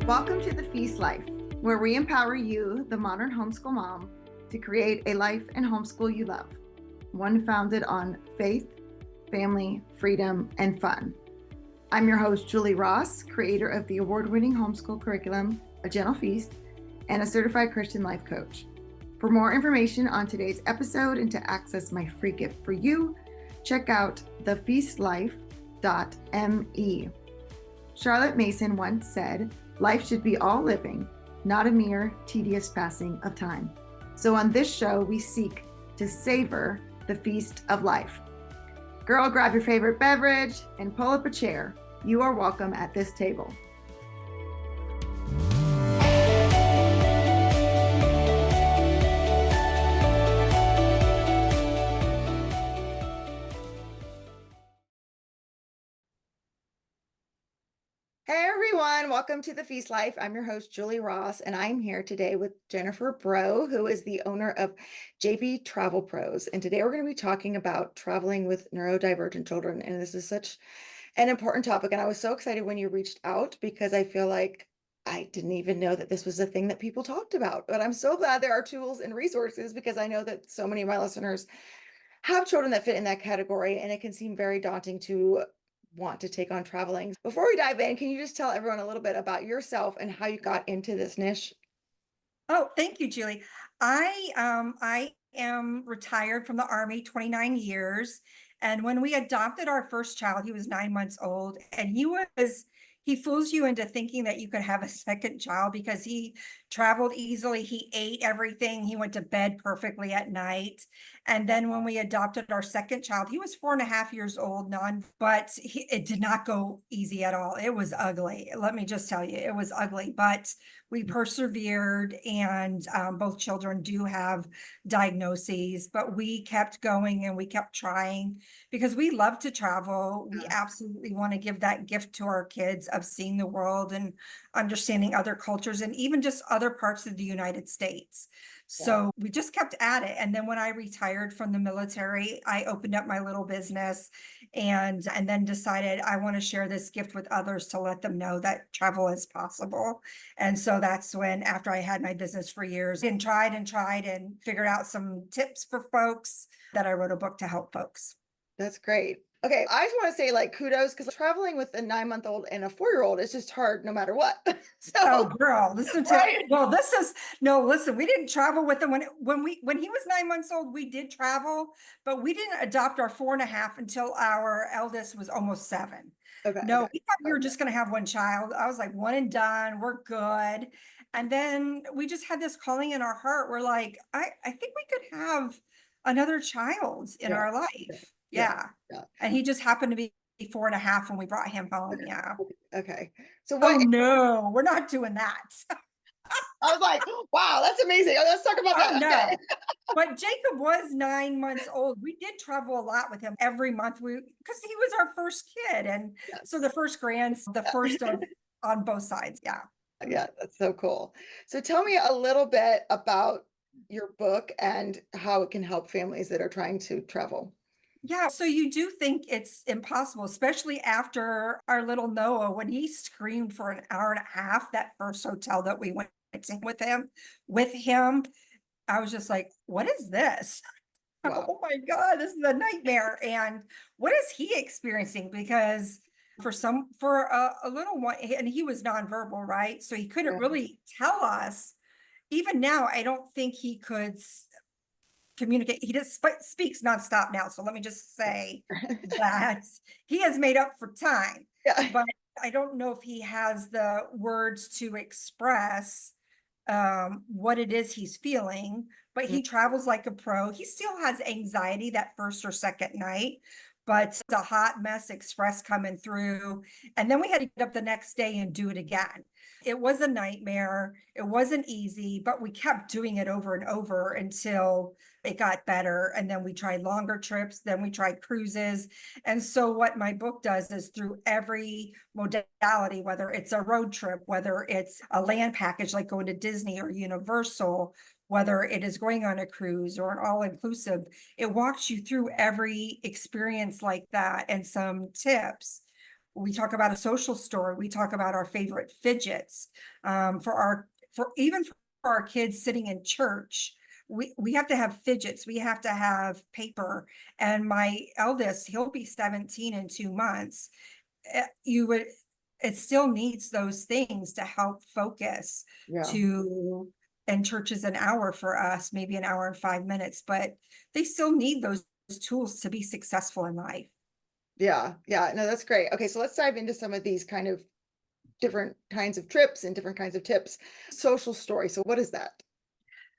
Welcome to the Feast Life, where we empower you, the modern homeschool mom, to create a life and homeschool you love. One founded on faith, family, freedom, and fun. I'm your host, Julie Ross, creator of the award-winning homeschool curriculum, A Gentle Feast, and a certified Christian life coach. For more information on today's episode and to access my free gift for you, check out thefeastlife.me. Charlotte Mason once said, "Life should be all living, not a mere tedious passing of time." So on this show, we seek to savor the feast of life. Girl, grab your favorite beverage and pull up a chair. You are welcome at this table. Hey everyone, welcome to the Feast Life. I'm your host, Julie Ross, and I'm here today with Jenifer Breaux, who is the owner of JB Travel Pros. And today we're going to be talking about traveling with neurodivergent children. And this is such an important topic. And I was so excited when you reached out because I feel like I didn't even know that this was a thing that people talked about. But I'm so glad there are tools and resources because I know that so many of my listeners have children that fit in that category, and it can seem very daunting to want to take on traveling. Before we dive in, can you just tell everyone a little bit about yourself and how you got into this niche? Oh, thank you, Julie. I am retired from the Army 29 years. And when we adopted our first child, he was 9 months old, and he fools you into thinking that you could have a second child because he traveled easily. He ate everything. He went to bed perfectly at night. And then when we adopted our second child, he was 4.5 years old, it did not go easy at all. It was ugly. Let me just tell you, it was ugly, but we persevered, and both children do have diagnoses, but we kept going and we kept trying because we love to travel. We absolutely want to give that gift to our kids of seeing the world and understanding other cultures and even just other parts of the United States. So we just kept at it. And then when I retired from the military, I opened up my little business and then decided I want to share this gift with others to let them know that travel is possible. And so that's when, after I had my business for years and tried and figured out some tips for folks, that I wrote a book to help folks. That's great. Okay, I just want to say kudos because traveling with a 9-month-old and a 4-year-old is just hard no matter what. Oh, So, girl, listen to right. well, this is no, listen, we didn't travel with him when he was 9 months old. We did travel, but we didn't adopt our 4.5 until our eldest was almost 7. Okay, No, okay. we thought we were just going to have one child. I was like, one and done, we're good. And then we just had this calling in our heart. We're like, I think we could have another child in Yeah, our yeah, life. yeah, Yeah. yeah. And he just happened to be 4.5 when we brought him home. Yeah. Okay. So Oh what no, we're not doing that. I was like, wow, that's amazing. Let's talk about Oh that. no. Okay. But Jacob was 9 months old. We did travel a lot with him every month. Because he was our first kid. And so Yes. the first the first of on both sides. Yeah. Yeah, that's so cool. So tell me a little bit about your book and how it can help families that are trying to travel. Yeah. So you do think it's impossible, especially after our little Noah, when he screamed for an hour and a half, that first hotel that we went to with him. I was just like, what is this? Wow. Oh my God, this is a nightmare. And what is he experiencing? Because for a little one, and he was nonverbal, right? So he couldn't Yeah. really tell us. Even now, I don't think he could communicate. He just speaks nonstop now. So let me just say that he has made up for time. Yeah. But I don't know if he has the words to express what it is he's feeling, but Mm. he travels like a pro. He still has anxiety that first or second night, but the hot mess express coming through. And then we had to get up the next day and do it again. It was a nightmare. It wasn't easy, but we kept doing it over and over until it got better. And then we tried longer trips, then we tried cruises. And so what my book does is, through every modality, whether it's a road trip, whether it's a land package like going to Disney or Universal, whether it is going on a cruise or an all-inclusive, it walks you through every experience like that and some tips We talk about a social story. We talk about our favorite fidgets. For our kids sitting in church, we have to have fidgets. We have to have paper. And my eldest, he'll be 17 in 2 months. You would, it still needs those things to help focus Yeah. to, and church is an hour for us, maybe an hour and 5 minutes, but they still need those tools to be successful in life. Yeah. Yeah. No, that's great. Okay. So let's dive into some of these kind of different kinds of trips and different kinds of tips. Social story. So what is that?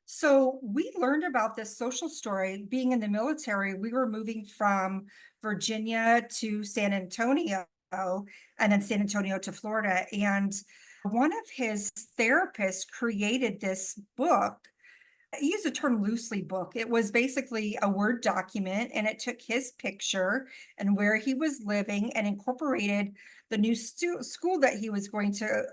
So we learned about this social story being in the military. We were moving from Virginia to San Antonio and then San Antonio to Florida. And one of his therapists created this book. I use the term loosely book. It was basically a Word document and it took his picture and where he was living and incorporated the new school that he was going to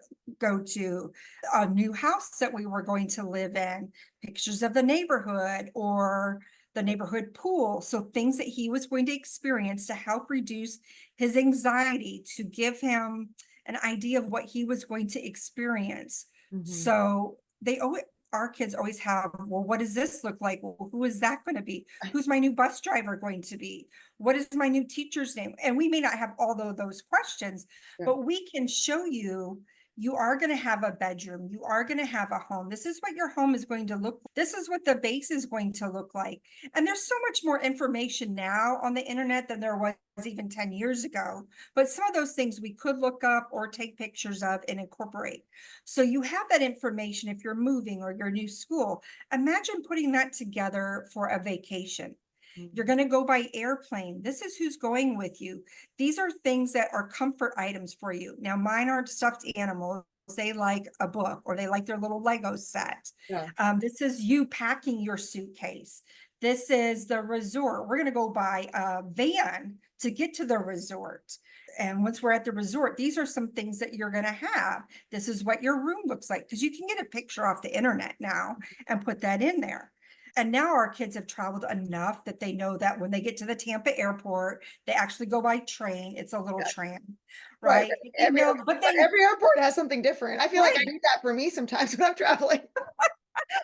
go to, a new house that we were going to live in, pictures of the neighborhood or the neighborhood pool. So things that he was going to experience to help reduce his anxiety, to give him an idea of what he was going to experience. Mhm. So they always, our kids always have, well, what does this look like? Well, who is that going to be? Who's my new bus driver going to be? What is my new teacher's name? And we may not have all of those questions, Yeah. but we can show you, you are going to have a bedroom. You are going to have a home. This is what your home is going to look like. This is what the base is going to look like. And there's so much more information now on the internet than there was even 10 years ago. But some of those things we could look up or take pictures of and incorporate. So you have that information if you're moving or your new school. Imagine putting that together for a vacation. You're Mhm. going to go by airplane. This is who's going with you. These are things that are comfort items for you. Now, mine aren't stuffed animals. They like a book or they like their little Lego set. Yeah. This is you packing your suitcase. This is the resort. We're going to go by a van to get to the resort. And once we're at the resort, these are some things that you're going to have. This is what your room looks like because you can get a picture off the internet now and put that in there. And now our kids have traveled enough that they know that when they get to the Tampa airport, they actually go by train. It's a little Yeah. tram, Right. right? Right. They know, but they, Every airport has something different. I feel like I right, do that for me sometimes when I'm traveling.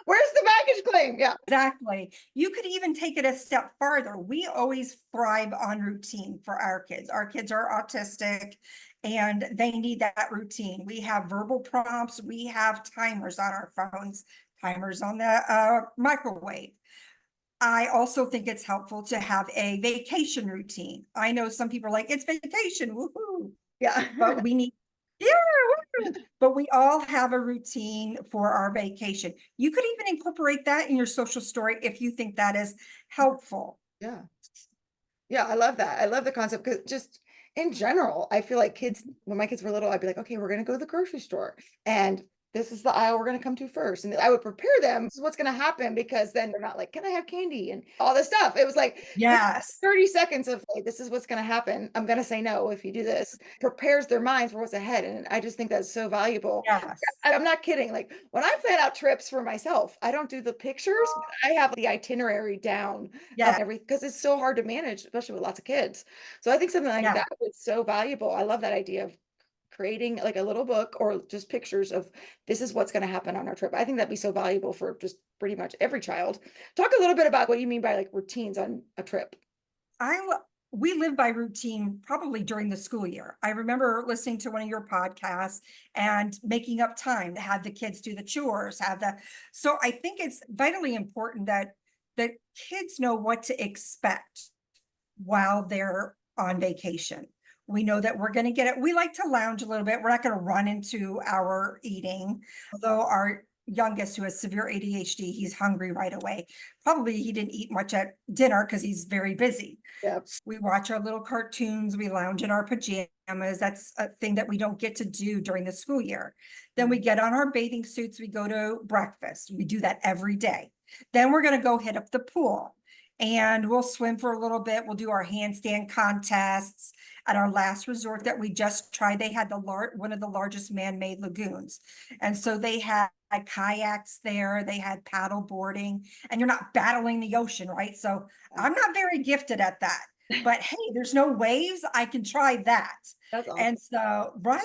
Where's the baggage claim? Yeah. exactly. You could even take it a step farther. We always thrive on routine for our kids. Our kids are autistic and they need that routine. We have verbal prompts. We have timers on our phones, timers on the microwave. I also think it's helpful to have a vacation routine. I know some people are like, it's vacation, woohoo, Yeah. but we need, yeah, woohoo. But we all have a routine for our vacation. You could even incorporate that in your social story if you think that is helpful. Yeah. Yeah, I love that. I love the concept because just in general, I feel like kids, when my kids were little, I'd be like, okay, we're going to go to the grocery store and this is the aisle we're going to come to first. And I would prepare them. This is what's going to happen because then they're not like, can I have candy and all this stuff. It was like this Yes, 30 seconds of like, this is what's going to happen. I'm going to say no if you do this, prepares their minds for what's ahead. And I just think that's so valuable. yes, I'm not kidding. Like when I plan out trips for myself, I don't do the pictures, but I have the itinerary down yeah, everything because it's so hard to manage, especially with lots of kids. So I think something like yeah. that was so valuable. I love that idea of creating like a little book or just pictures of this is what's going to happen on our trip. I think that'd be so valuable for just pretty much every child. Talk a little bit about what you mean by like routines on a trip. We live by routine probably during the school year. I remember listening to one of your podcasts and making up time to have the kids do the chores, so I think it's vitally important that the kids know what to expect while they're on vacation. We know that we're going to get it. We like to lounge a little bit. We're not going to run into our eating. Although our youngest, who has severe ADHD, he's hungry right away. Probably he didn't eat much at dinner because he's very busy. Yeah. So we watch our little cartoons. We lounge in our pajamas. That's a thing that we don't get to do during the school year. Then we get on our bathing suits. We go to breakfast. We do that every day. Then we're going to go hit up the pool and we'll swim for a little bit. We'll do our handstand contests. At our last resort that we just tried, they had one of the largest man-made lagoons. And so they had kayaks there, they had paddle boarding, and you're not battling the ocean, right? So I'm not very gifted at that. but hey, there's no waves. I can try that. That's awesome. And so, right?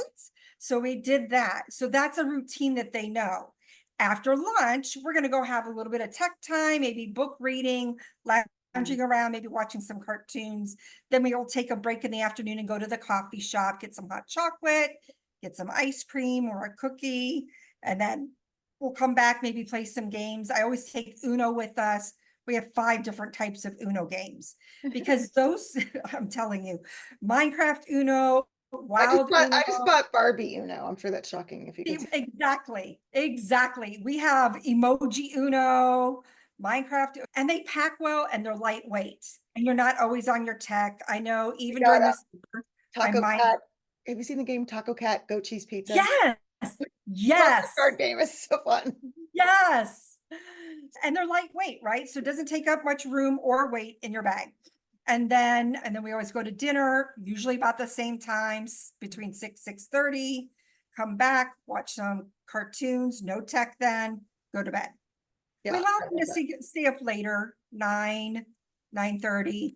So we did that. So that's a routine that they know. After lunch, we're going to go have a little bit of tech time, maybe book reading, lounging around, maybe watching some cartoons. Then we will take a break in the afternoon and go to the coffee shop, get some hot chocolate, get some ice cream or a cookie, and then we'll come back, maybe play some games. I always take Uno with us. We have 5 different types of Uno games because those, I'm telling you, Minecraft Uno, Wild I just Uno, bought Barbie Uno. I'm sure that's shocking if you could see. exactly, exactly. We have emoji Uno, Minecraft, and they pack well and they're lightweight. And you're not always on your tech. I know We even got during this, I Taco might, Cat. Have you seen the game Taco Cat Goat Cheese Pizza? yes, Love the yes. card game. It's so fun. Yes. And they're lightweight, right? So it doesn't take up much room or weight in your bag. And then we always go to dinner, usually about the same times, between 6:30, come back, watch some cartoons, no tech then, go to bed. We Yeah, allow I them love to that. stay up later, 9:30,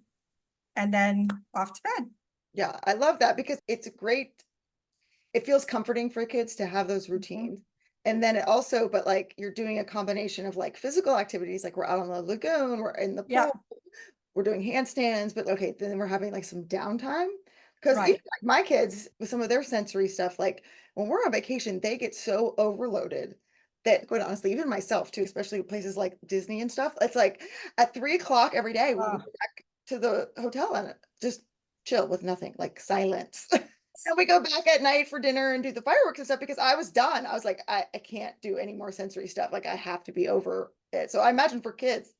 and then off to bed. Yeah, I love that because it's a great, it feels comforting for kids to have those Mhm. routines. And then it also, but like you're doing a combination of like physical activities, like we're out on the lagoon, we're in the Yeah, pool, we're doing handstands, but okay, then we're having like some downtime. Because even right. like my kids with some of their sensory stuff, like when we're on vacation, they get so overloaded that, quite honestly, even myself too, especially places like Disney and stuff, it's like at 3 o'clock every day, we Uh, go back to the hotel and just chill with nothing, like silence. And we go back at night for dinner and do the fireworks and stuff because I was done. I was like, I can't do any more sensory stuff. Like I have to be over it. So I imagine for kids,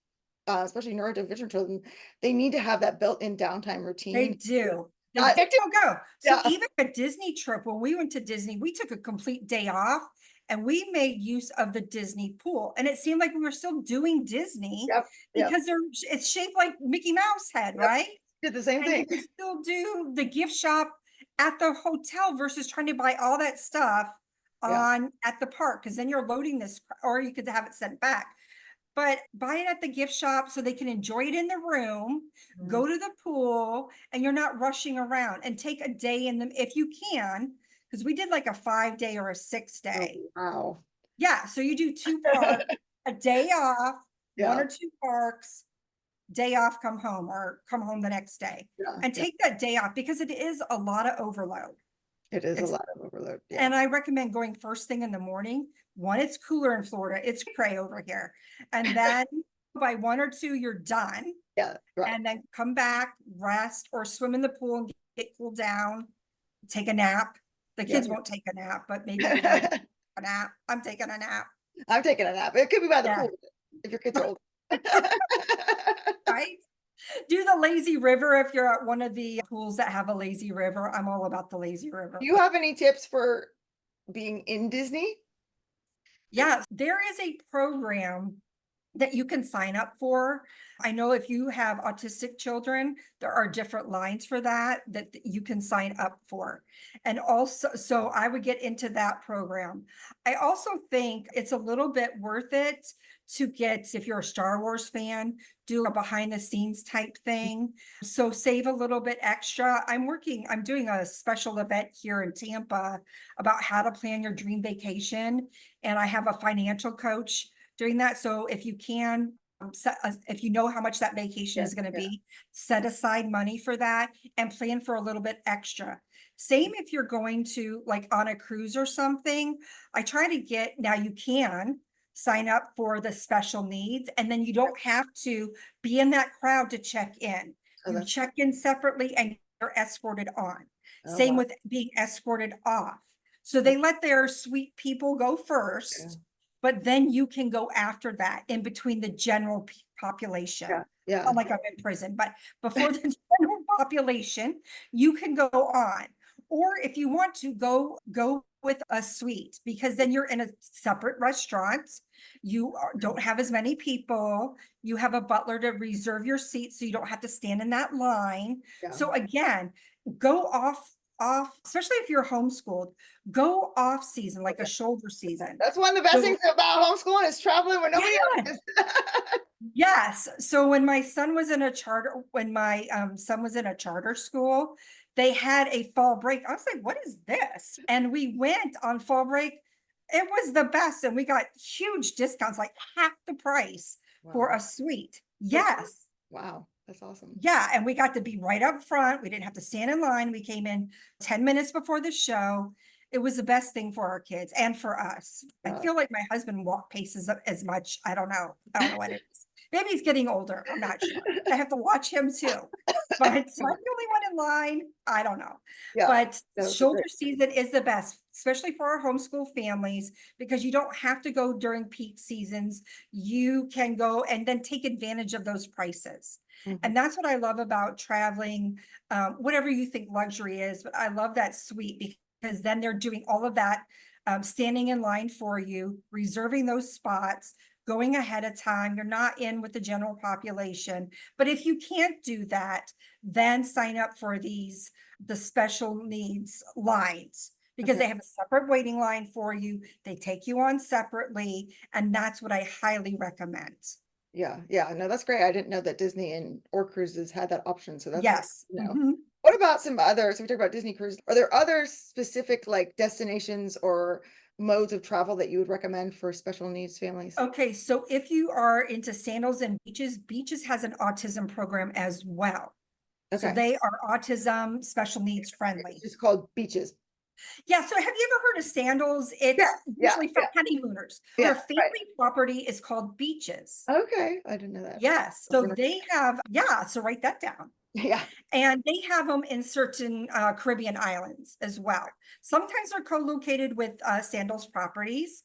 especially neurodivergent children, they need to have that built-in downtime they routine. do. They Not, do go. So yeah, even a Disney trip, when we went to Disney, we took a complete day off and we made use of the Disney pool. And it seemed like we were still doing Disney yep, yep, because it's shaped like Mickey Mouse head, yep. right? Did the same And you thing. can still do the gift shop at the hotel versus trying to buy all that stuff Yeah. on at the park because then you're loading this, or you could have it sent back. But buy it at the gift shop so they can enjoy it in the room, Mhm. go to the pool, and you're not rushing around, and take a day in them if you can, because we did like a 5 day or a six Oh, day. wow. Yeah, so you do 2 parks, a day off, one Yeah, or 2 parks, day off, come home, or come home the next day. yeah, And yeah. take that day off because it is a lot of overload. It is a It's lot of overload. Yeah. and I recommend going first thing in the morning. One, it's cooler in Florida. It's cray over here. And then by 1 or 2, you're done. Yeah, right. And then come back, rest, or swim in the pool and get cooled down, take a nap. The Yeah. kids won't take a nap, but maybe you want to take a nap. I'm taking a nap. I'm taking a nap. It could be by the Yeah. pool if your kids are old. Right? Do the lazy river if you're at one of the pools that have a lazy river. I'm all about the lazy Do river. you have any tips for being in Disney? Yeah, there is a program that you can sign up for. I know if you have autistic children, there are different lines for that you can sign up for. And also, so I would get into that program. I also think it's a little bit worth it to get, if you're a Star Wars fan, do a behind the scenes type thing. So save a little bit extra. I'm doing a special event here in Tampa about how to plan your dream vacation. And I have a financial coach doing that. So if you can, if you know how much that vacation Yeah, is going to yeah. be, set aside money for that and plan for a little bit extra. Same if you're going to like on a cruise or something. I try to get, now you can sign up for the special needs and then you don't have to be in that crowd to check in. Oh, You that's, check in separately and you're escorted on. oh, Same wow. with being escorted off. So Oh, they let their sweet people go yeah, first, but then you can go after that in between the general population. yeah, yeah. Not like I'm in prison, but before the general population, you can go on. Or if you want to go with a suite, because then you're in a separate restaurant. Don't have as many people. You have a butler to reserve your seat so you don't have to stand in that line. Yeah. So again, go off, especially if you're homeschooled, go off season, like a Okay. shoulder season. That's one of the best So things about homeschooling is traveling when nobody yeah, else is. Yes. So when my son was in a charter, when my son was in a charter school, they had a fall break. I was like, what is this? And we went on fall break. It was the best. And we got huge discounts, like half the price for Wow. a suite. For- Yes. Wow, that's awesome. Yeah, and we got to be right up front. We didn't have to stand in line. We came in 10 minutes before the show. It was the best thing for our kids and for us. I Yeah. feel like my husband walk paces as much. I don't know. I don't know what it is. Maybe he's getting older. I'm not sure. I have to watch him too. But so I'm the only one in line. I don't know. Yeah, But those are shoulder great. season is the best, especially for our homeschool families, because you don't have to go during peak seasons. You can go and then take advantage of those prices. Mhm. And that's what I love about traveling, whatever you think luxury is, but I love that suite because then they're doing all of that, standing in line for you, reserving those spots, going ahead of time. You're not in with the general population. But if you can't do that, then sign up for the special needs lines because Okay. they have a separate waiting line for you. They take you on separately, and that's what I highly recommend. Yeah, yeah. No, that's great. I didn't know that Disney and or cruises had that option, so that's good Yes. to know. Mhm. What about some others? So we talked about Disney cruise. Are there other specific like destinations or modes of travel that you would recommend for special needs families? Okay, so if you are into sandals and beaches, Beaches has an autism program as well. So Okay. they are autism special needs It's friendly. just called beaches. Yeah, so have you ever heard of sandals? Yeah, It's yeah, usually for yeah, honeymooners. yeah. Their Right. family property is called Beaches. Okay. I didn't know that. Yes, so they have, yeah, so write that down. Yeah. And they have them in certain Caribbean islands as well. Sometimes they're co-located with Sandals properties.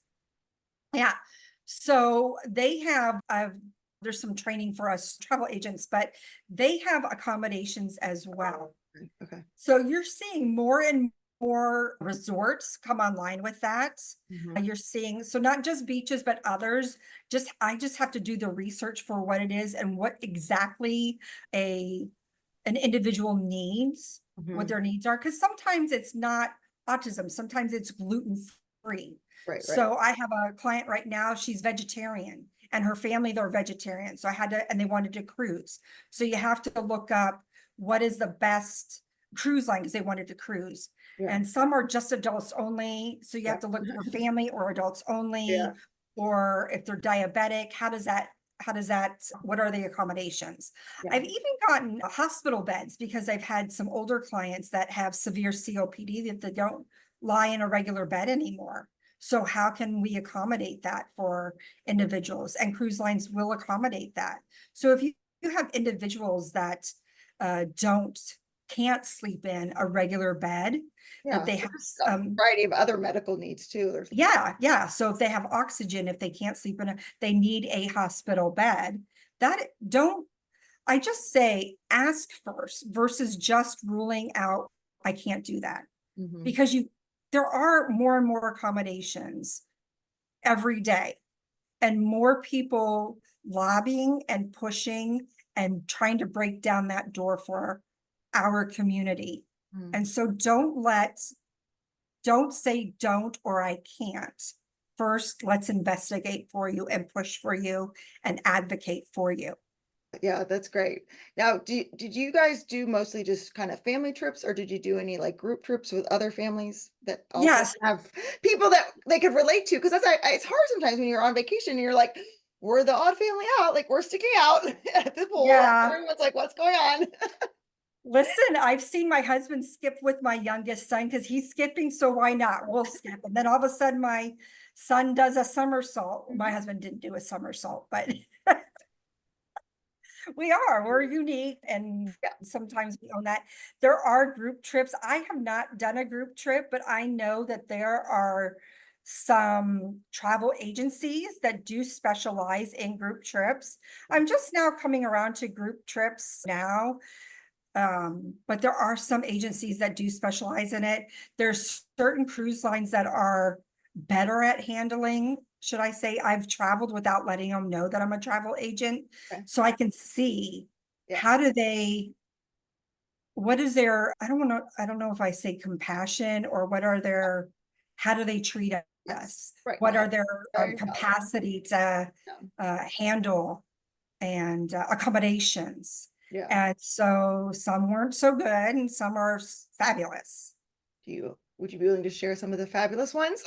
Yeah. So they have, there's some training for us travel agents, but they have accommodations as well. Okay. Okay. So you're seeing more and more resorts come online with that. Mhm. You're seeing, so not just beaches, but others. I just have to do the research for what it is and what exactly a an individual needs, what Mhm. their needs are. Because sometimes it's not autism, sometimes it's gluten free. Right, right. So I have a client right now, she's vegetarian and her family, they're vegetarian. So I had to, and they wanted to cruise. So you have to look up what is the best cruise line because they wanted to cruise. Yeah. And some are just adults only. So you Yeah. have to look for family or adults only, Yeah. or if they're diabetic, what are the accommodations? Yeah. I've even gotten hospital beds because I've had some older clients that have severe COPD that they don't lie in a regular bed anymore. So how can we accommodate that for individuals? And cruise lines will accommodate that. So if you have individuals that don't can't sleep in a regular bed, that Yeah. they So have there's a variety of other medical needs too. There's yeah. So if they have oxygen, if they can't sleep they need a hospital bed. That don't I just say ask first versus just ruling out, I can't do that. Mhm. Because there are more and more accommodations every day and more people lobbying and pushing and trying to break down that door for our community. Mm. And so don't say don't or I can't. First, let's investigate for you and push for you and advocate for you. Yeah, that's great. Now, did you guys do mostly just kind of family trips, or did you do any like group trips with other families that also Yes, have people that they could relate to? Because it's hard sometimes when you're on vacation and you're like, we're the odd family out, like we're sticking out at the pool. yeah. Everyone's like, what's going on? Listen, I've seen my husband skip with my youngest son because he's skipping, so why not? We'll skip. And then all of a sudden my son does a somersault. My husband didn't do a somersault, but we're unique and Yeah. sometimes we own that. There are group trips. I have not done a group trip, but I know that there are some travel agencies that do specialize in group trips. I'm just now coming around to group trips now. But there are some agencies that do specialize in it. There's certain cruise lines that are better at handling, should I say, I've traveled without letting them know that I'm a travel agent. Okay. So I can see Yeah. how do they, what is their, I don't know if I say compassion or what are their, how do they treat Yes. us? Right. What No, are their very valid. capacity to Yeah. handle? and accommodations. Yeah. And so some weren't so good and some are fabulous. Would you be willing to share some of the fabulous ones?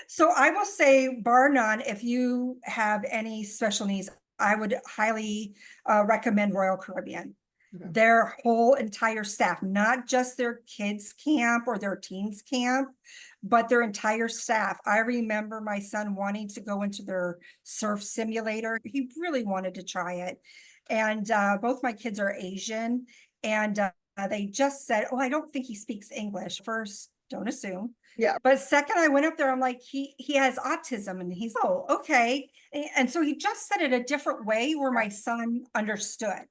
So I will say, bar none, if you have any special needs, I would highly recommend Royal Caribbean. Okay. Their whole entire staff, not just their kids camp or their teens camp, but their entire staff. I remember my son wanting to go into their surf simulator. He really wanted to try it. And both my kids are Asian, and they just said, "Oh, I don't think he speaks English." First, don't assume. Yeah. But second, I went up there, I'm like, he has autism, and he's, oh, okay. And so he just said it a different way where my son understood.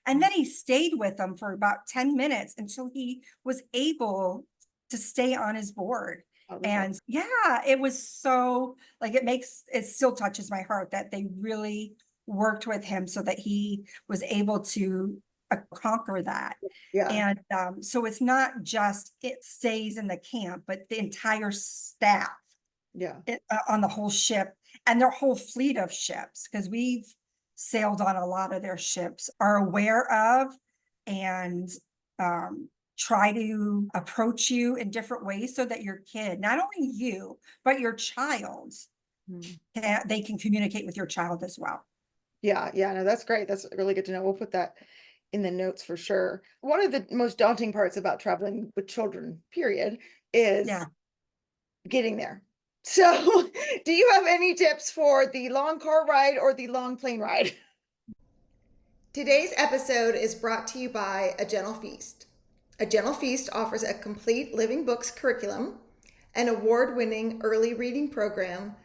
And then he stayed with them for about 10 minutes until he was able to stay on his board. Oh, that's And yeah, it was so like it still touches my heart that they really worked with him so that he was able to conquer that. yeah. And so it's not just it stays in the camp, but the entire staff Yeah. on the whole ship and their whole fleet of ships, because we've sailed on a lot of their ships, are aware of and try to approach you in different ways so that your kid, not only you, but your child, Mm. they can communicate with your child as well. Yeah, yeah, no, that's great. That's really good to know. We'll put that in the notes for sure. One of the most daunting parts about traveling with children, period, Yeah. is getting there. So, do you have any tips for the long car ride or the long plane ride? Today's episode is brought to you by A Gentle Feast. A Gentle Feast offers a complete living books curriculum, an award-winning early reading program,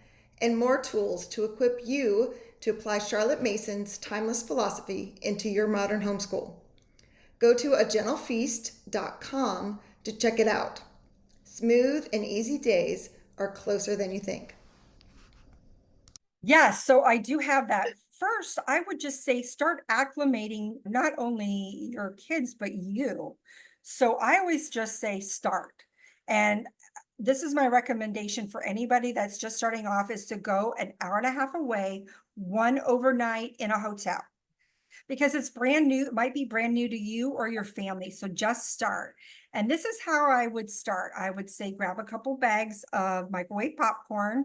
and more tools to equip you to apply Charlotte Mason's timeless philosophy into your modern homeschool. Go to agentlefeast.com to check it out. Smooth and easy days are closer than you think. Yes, so I do have that. First, I would just say start acclimating not only your kids, but you. So I always just say start. And this is my recommendation for anybody that's just starting off is to go an hour and a half away, one overnight in a hotel because it's brand new. It might be brand new to you or your family. So just start. And this is how I would start. I would say grab a couple bags of microwave popcorn,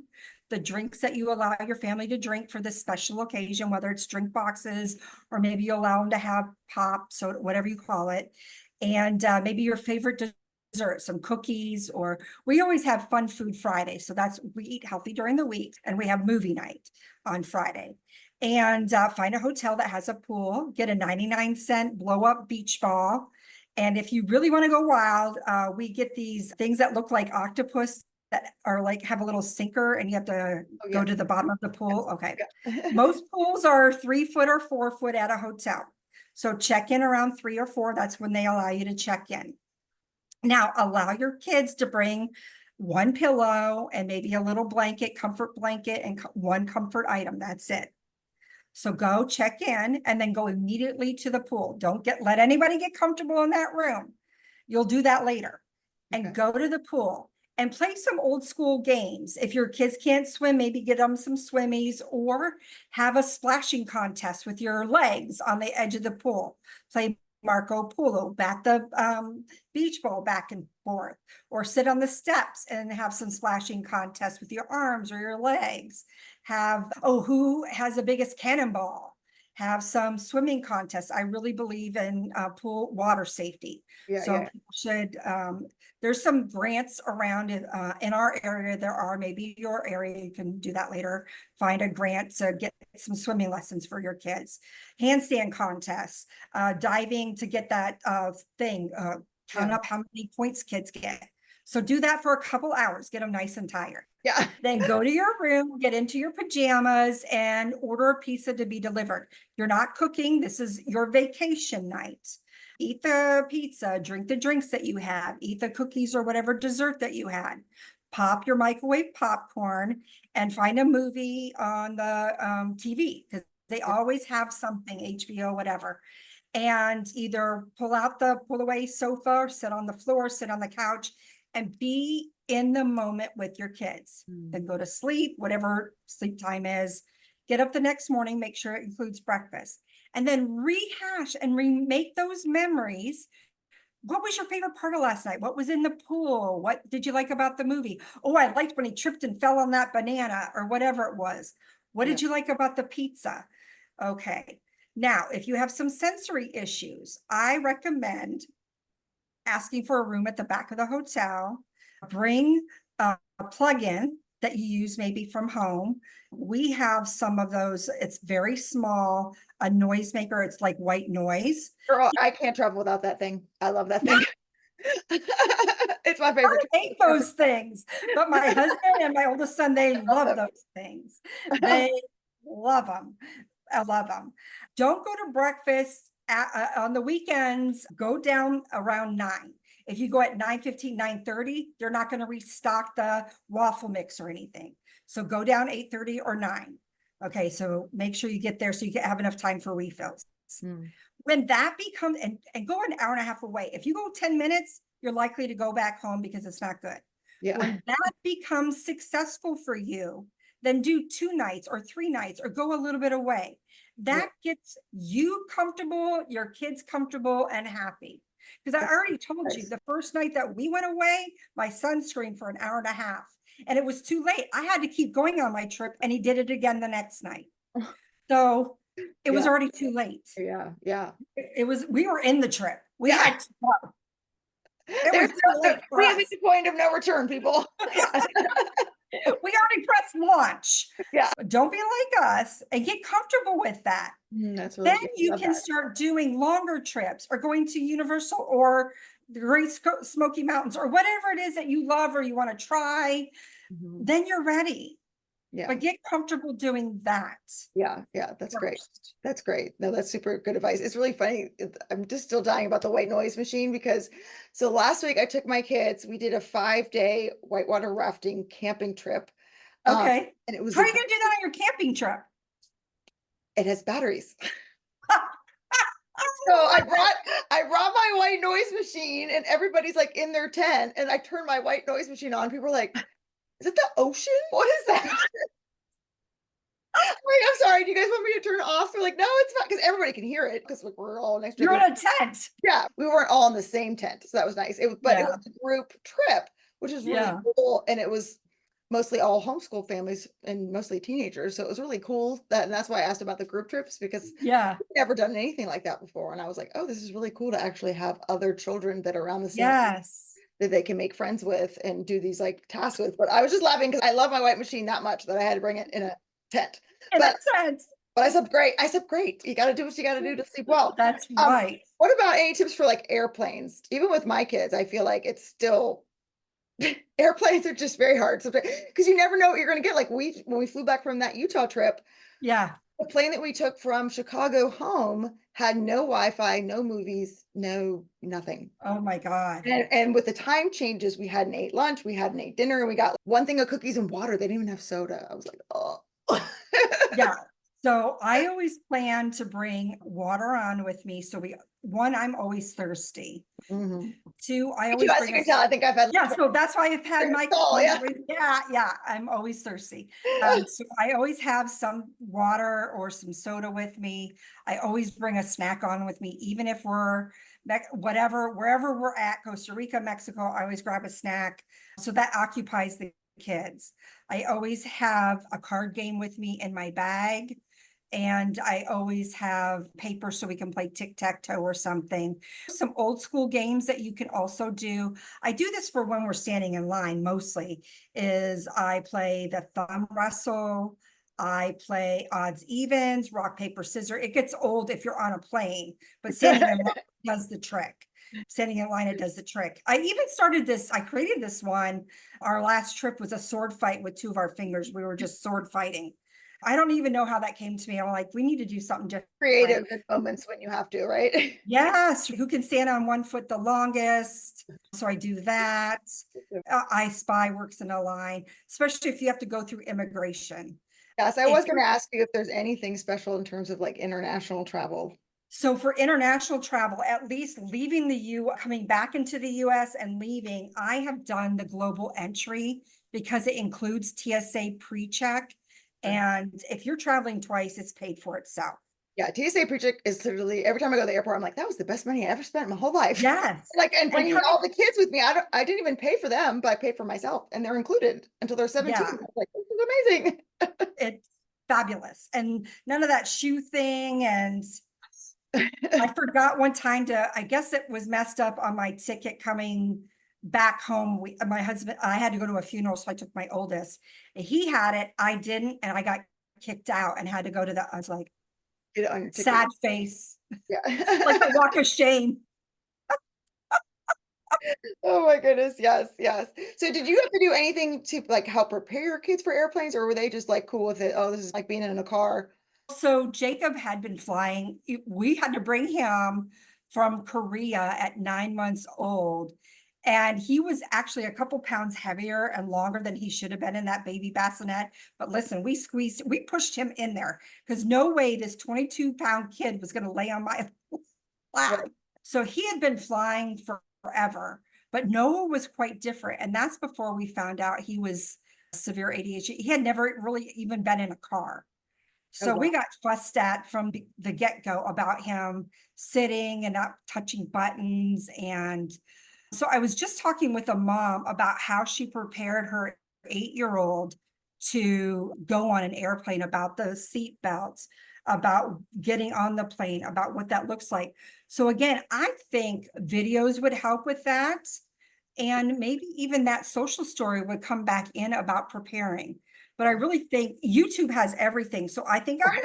the drinks that you allow your family to drink for this special occasion, whether it's drink boxes or maybe you allow them to have pop, so whatever you call it. And maybe your favorite dessert, some cookies, or we always have fun food Friday. So we eat healthy during the week and we have movie night on Friday. And find a hotel that has a pool, get a 99-cent blow up beach ball. And if you really want to go wild, we get these things that look like octopus that are like have a little sinker and you have to Oh, go yeah. to the bottom of the pool. Okay. Yeah. Most pools are 3 foot or 4 foot at a hotel. So check in around 3 or 4. That's when they allow you to check in. Now allow your kids to bring one pillow and maybe a little blanket, comfort blanket, and one comfort item. That's it. So go check in and then go immediately to the pool. Don't let anybody get comfortable in that room. You'll do that later. Okay. And go to the pool and play some old school games. If your kids can't swim, maybe get them some swimmies or have a splashing contest with your legs on the edge of the pool. Play Marco Polo, bat the beach ball back and forth, or sit on the steps and have some splashing contests with your arms or your legs. Who has the biggest cannonball? Have some swimming contests. I really believe in pool water safety. Yeah, So yeah. people should, there's some grants around in our area. There are, maybe your area, you can do that later. Find a grant to get some swimming lessons for your kids. Handstand contests, diving to get that count Yeah. up how many points kids get. So do that for a couple hours, get them nice and tired. Yeah. Then go to your room, get into your pajamas, and order a pizza to be delivered. You're not cooking. This is your vacation night. Eat the pizza, drink the drinks that you have, eat the cookies or whatever dessert that you had. Pop your microwave popcorn and find a movie on the TV because they always have something, HBO, whatever. And either pull away sofa or sit on the floor, sit on the couch, and be in the moment with your kids. Mm. Then go to sleep, whatever sleep time is, get up the next morning, make sure it includes breakfast, and then rehash and remake those memories. What was your favorite part of last night? What was in the pool? What did you like about the movie? Oh, I liked when he tripped and fell on that banana or whatever it was. What Yeah. did you like about the pizza? Okay. Now, if you have some sensory issues, I recommend asking for a room at the back of the hotel. Bring a plug-in that you use maybe from home. We have some of those. It's very small, a noisemaker. It's like white noise. Girl, I can't travel without that thing. I love that thing. It's my favorite. I hate those things, but my husband and my oldest son, they I love love those things. them. They love them. I love them. Don't go to breakfast on the weekends. Go down around 9. If you go at 9:15, 9:30, they're not going to restock the waffle mix or anything. So go down 8:30 or 9. Okay, so make sure you get there so you can have enough time for refills. Mm, When that becomes, and go an hour and a half away. If you go 10 minutes, you're likely to go back home because it's not good. yeah. When that becomes successful for you, then do 2 nights or 3 nights or go a little bit away. Yeah. That gets you comfortable, your kids comfortable and happy. Because I already told you Nice. the first night that we went away, my son screamed for an hour and a half and it was too late. I had to keep going on my trip and he did it again the next night. So it was Yeah. already too late. Yeah. Yeah. We were in the trip. We Yeah. had to go. It There's was too late for we us. have the point of no return, people. We already pressed launch. Yeah. So don't be like us and get comfortable with that. That's really Then good. I you love can that. start doing longer trips or going to Universal or the Great Smoky Mountains or whatever it is that you love or you want to try. Mhm. Then you're ready. Yeah. But get comfortable doing that Yeah. Yeah. That's great. first. That's great. No, that's super good advice. It's really funny. I'm just still dying about the white noise machine because so last week I took my kids, we did a 5-day whitewater rafting camping trip. Um, Okay. and it was How are you going to do that on your camping trip? it has batteries. So I brought my white noise machine and everybody's like in their tent and I turned my white noise machine on. People are like, is it the ocean? What is that? I'm like, I'm sorry, do you guys want me to turn it off? They're like, no, it's not because everybody can hear it because we're all next to You're it. in a tent. Yeah, we weren't all in the same tent, so that was nice. But it Yeah. was a group trip, which is really Yeah. cool. And it was mostly all homeschool families and mostly teenagers. So it was really cool and that's why I asked about the group trips because Yeah. I've never done anything like that before. And I was like, oh, this is really cool to actually have other children that are around the same Yes. that they can make friends with and do these like tasks with. But I was just laughing because I love my white machine that much that I had to bring it in a tent. In a But tent. I slept great. I slept great. You got to do what you got to do to sleep well. That's Um, right. what about any tips for like airplanes? Even with my kids, I feel like it's still airplanes are just very hard because you never know what you're going to get. Like when we flew back from that Utah trip, Yeah. the plane that we took from Chicago home had no Wi-Fi, no movies, no nothing. Oh my God. And with the time changes, we hadn't ate lunch, we hadn't ate dinner, and we got one thing of cookies and water. They didn't even have soda. I was like, oh. Yeah. So I always plan to bring water on with me. So one, I'm always thirsty. Mhm. 2, I Me too, always as bring you a, can tell, I think I've had yeah, so that's why I've had my, oh yeah. yeah, I'm always thirsty. So I always have some water or some soda with me. I always bring a snack on with me, even if we're wherever we're at, Costa Rica, Mexico, I always grab a snack. So that occupies the kids. I always have a card game with me in my bag. And I always have paper so we can play tic-tac-toe or something. Some old school games that you can also do. I do this for when we're standing in line mostly, is I play the thumb wrestle. I play odds evens, rock, paper, scissors. It gets old if you're on a plane, but standing in line does the trick. Standing in line, it does the trick. I even started this, I created this one. Our last trip was a sword fight with 2 of our fingers. We were just sword fighting. I don't even know how that came to me. I'm like, we need to do something different. Creative in moments when you have to, right? Yes, who can stand on 1 foot the longest? So I do that. I Spy works in a line, especially if you have to go through immigration. Yes, I If was going to ask you if there's anything special in terms of like international travel. So for international travel, at least leaving the coming back into the US and leaving, I have done the global entry because it includes TSA pre-check And if you're traveling twice, it's paid for itself. Yeah, TSA PreCheck is literally every time I go to the airport, I'm like, "That was the best money I ever spent in my whole life." Yes. Like, and And bringing all the kids with me, I didn't even pay for them, but I paid for myself, and they're included until they're 17. I yeah, was like, "This is amazing." it's fabulous. And none of that shoe thing. And I forgot one time I guess it was messed up on my ticket coming back home. My husband, I had to go to a funeral, so I took my oldest. He had it, I didn't, and I got kicked out and had to go to I was like, Get it on your ticket. sad face, like Yeah. a walk of shame. Oh my goodness, yes, yes. So did you have to do anything to, like, help prepare your kids for airplanes, or were they just, like, cool with it? "Oh, this is like being in a car." So Jacob had been flying. We had to bring him from Korea at 9 months old. And he was actually a couple pounds heavier and longer than he should have been in that baby bassinet. But listen, we pushed him in there because no way this 22-pound kid was going to lay on my lap. Right. So he had been flying for forever, but Noah was quite different. And that's before we found out he was severe ADHD. He had never really even been in a car. Oh, So wow. we got fussed at from the get-go about him sitting and not touching buttons. And so I was just talking with a mom about how she prepared her 8-year-old to go on an airplane, about the seat belts, about getting on the plane, about what that looks like. So again, I think videos would help with that. And maybe even that social story would come back in about preparing. But I Yeah. really think YouTube has everything. So I think I'm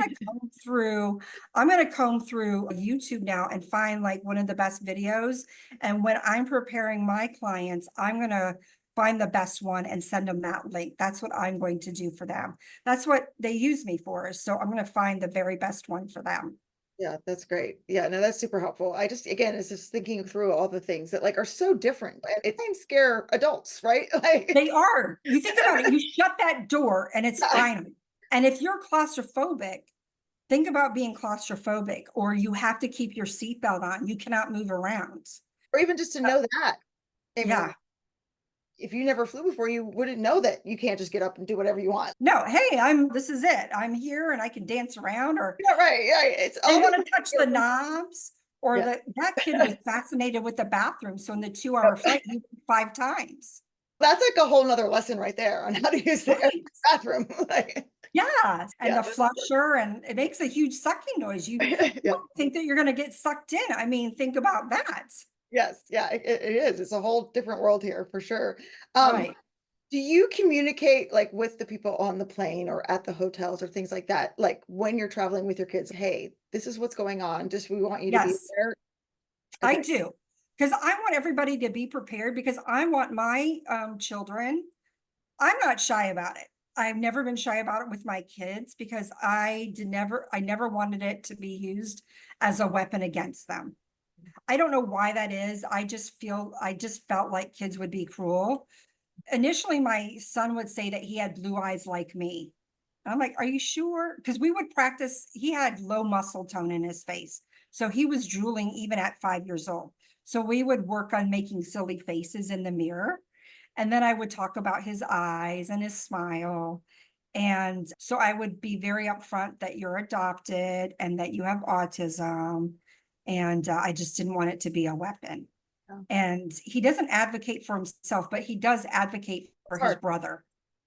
gonna comb through YouTube now and find like one of the best videos. And when I'm preparing my clients, I'm gonna find the best one and send them that link. That's what I'm going to do for them. That's what they use me for. So I'm gonna find the very best one for them. Yeah, that's great. Yeah, no, that's super helpful. I just, again, it's just thinking through all the things that, like, are so different, and it can scare adults, right? Like, They are. You think about it, you shut that door and it's yeah, final. And if you're claustrophobic, think about being claustrophobic, or you have to keep your seatbelt on. You cannot move around. or even just to know that. I mean, Yeah. if you never flew before, you wouldn't know that you can't just get up and do whatever you want. No, hey, this is it. I'm here and I can dance around, or Yeah, right, yeah, it's they all these want to little touch the feelings. knobs, or Yeah. that kid was fascinated with the bathroom. So in the 2-hour flight, he went 5 times. That's like a whole nother lesson right there on how to use the Right. bathroom. Like, Yeah. And yeah, the that's super. flusher, and it makes a huge sucking noise. You Yeah. don't think that you're going to get sucked in. I mean, think about that. Yes, yeah, it is. It's a whole different world here for sure. Um, Right. do you communicate, like, with the people on the plane or at the hotels or things like that? Like, when you're traveling with your kids, "Hey, this is what's going on, just we want you to be Yes, aware." I Okay, do. Because I want everybody to be prepared, because I want my children, I'm not shy about it. I've never been shy about it with my kids, because I never wanted it to be used as a weapon against them. I don't know why that is. I just felt like kids would be cruel. Initially, my son would say that he had blue eyes like me. And I'm like, are you sure? Because we would practice, he had low muscle tone in his face. So he was drooling even at 5 years old. So we would work on making silly faces in the mirror. And then I would talk about his eyes and his smile. And so I would be very upfront that you're adopted and that you have autism. And I just didn't want it to be a weapon. oh, And he doesn't advocate for himself, but he does advocate it's for his hard. brother.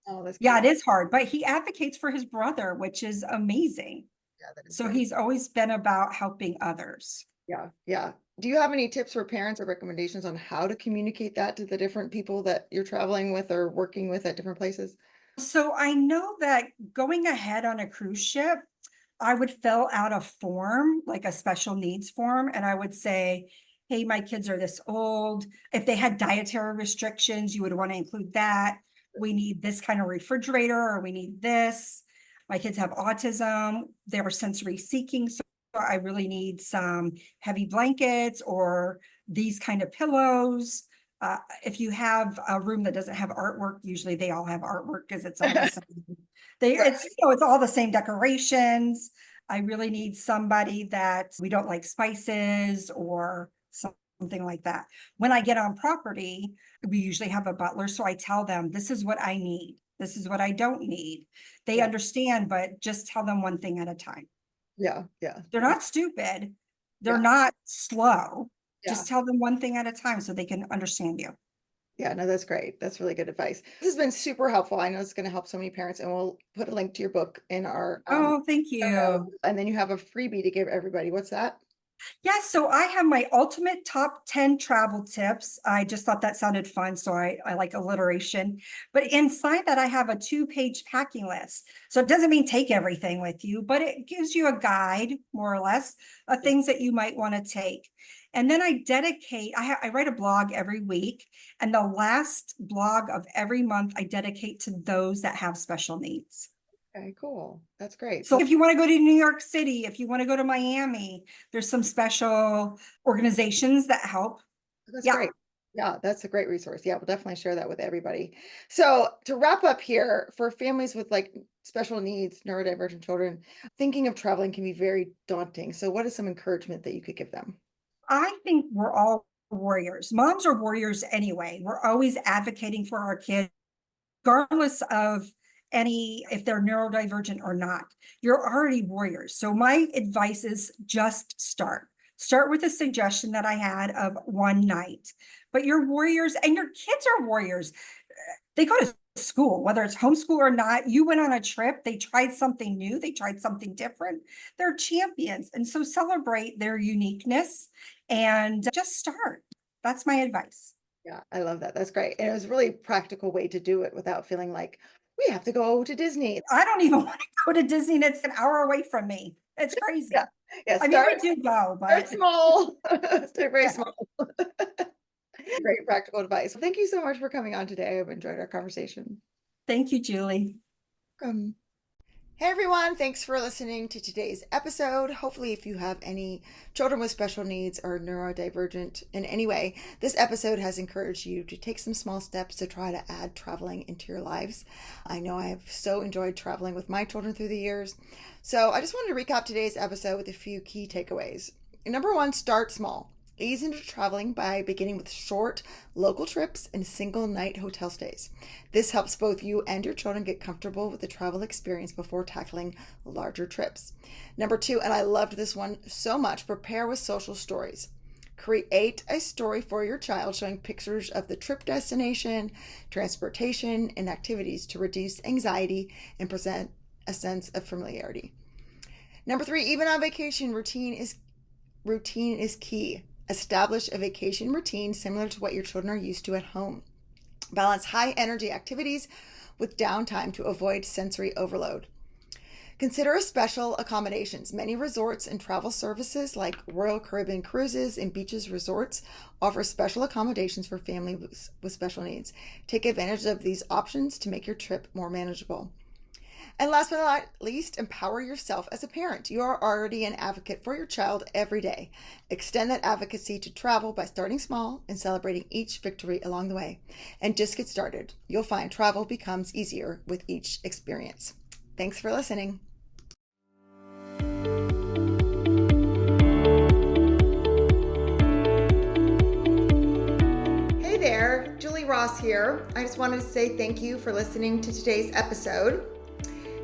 Oh, that's Yeah, it cute. is hard, but he advocates for his brother, which is amazing. Yeah, that is So great. he's always been about helping others. Yeah, yeah. Do you have any tips for parents or recommendations on how to communicate that to the different people that you're traveling with or working with at different places? So I know that going ahead on a cruise ship, I would fill out a form, like a special needs form, and I would say, hey, my kids are this old. If they had dietary restrictions, you would want to include that. We need this kind of refrigerator, or we need this. My kids have autism. They're sensory seeking. So I really need some heavy blankets or these kind of pillows. If you have a room that doesn't have artwork, usually they all have artwork because it's all the same. Right. It's all the same decorations. I really need somebody that we don't like spices or something like that. When I get on property, we usually have a butler, so I tell them, this is what I need. This is what I don't need. They Yeah. understand, but just tell them one thing at a time. Yeah. Yeah. They're Yeah. not stupid. They're Yeah. not slow. Yeah. Just tell them one thing at a time so they can understand you. Yeah, no, that's great. That's really good advice. This has been super helpful. I know it's going to help so many parents, and we'll put a link to your book in our Oh, thank show notes. you. And then you have a freebie to give everybody. What's that? Yeah, so I have my ultimate top 10 travel tips. I just thought that sounded fun, so I like alliteration. But inside that, I have a 2-page packing list. So it doesn't mean take everything with you, but it gives you a guide, more or less, of Yeah. things that you might want to take. And then I write a blog every week, and the last blog of every month I dedicate to those that have special needs. Okay, cool. That's great. So if you want to go to New York City, if you want to go to Miami, there's some special organizations that help. That's Yeah. great. Yeah, that's a great resource. Yeah, we'll definitely share that with everybody. So to wrap up here, for families with like special needs, neurodivergent children, thinking of traveling can be very daunting. So what is some encouragement that you could give them? I think we're all warriors. Moms are warriors anyway. We're always advocating for our kids, regardless of if they're neurodivergent or not. You're already warriors. So my advice is just start. Start with a suggestion that I had of one night. But you're warriors and your kids are warriors. They go to school, whether it's homeschool or not. You went on a trip, they tried something new, they tried something different. They're champions. And so celebrate their uniqueness and just start. That's my advice. Yeah, I love that. That's great. And it was a really practical way to do it without feeling like we have to go to Disney. I don't even want to go to Disney and it's an hour away from me. It's Yeah. crazy. Yeah. I mean, we do go, Start but small. Start very yeah. small. Great practical advice. Thank you so much for coming on today. I've enjoyed our conversation. Thank you, Julie. Welcome. Hey everyone, thanks for listening to today's episode. Hopefully, if you have any children with special needs or neurodivergent in any way, this episode has encouraged you to take some small steps to try to add traveling into your lives. I know I have so enjoyed traveling with my children through the years. So I just wanted to recap today's episode with a few key takeaways. Number one, start small. Ease into traveling by beginning with short local trips and single night hotel stays. This helps both you and your children get comfortable with the travel experience before tackling larger trips. Number two, and I loved this one so much, prepare with social stories. Create a story for your child showing pictures of the trip destination, transportation, and activities to reduce anxiety and present a sense of familiarity. Number three, even on vacation, routine is key. Establish a vacation routine similar to what your children are used to at home. Balance high energy activities with downtime to avoid sensory overload. Consider special accommodations. Many resorts and travel services like Royal Caribbean Cruises and Beaches Resorts offer special accommodations for families with special needs. Take advantage of these options to make your trip more manageable. And last but not least, empower yourself as a parent. You are already an advocate for your child every day. Extend that advocacy to travel by starting small and celebrating each victory along the way. And just get started. You'll find travel becomes easier with each experience. Thanks for listening. Hey there, Julie Ross here. I just wanted to say thank you for listening to today's episode.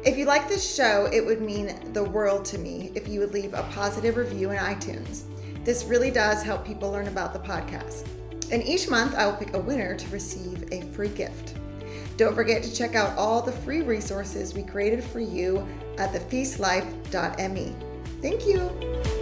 If you like this show, it would mean the world to me if you would leave a positive review in iTunes. This really does help people learn about the podcast. And each month I will pick a winner to receive a free gift. Don't forget to check out all the free resources we created for you at thefeastlife.me. Thank you.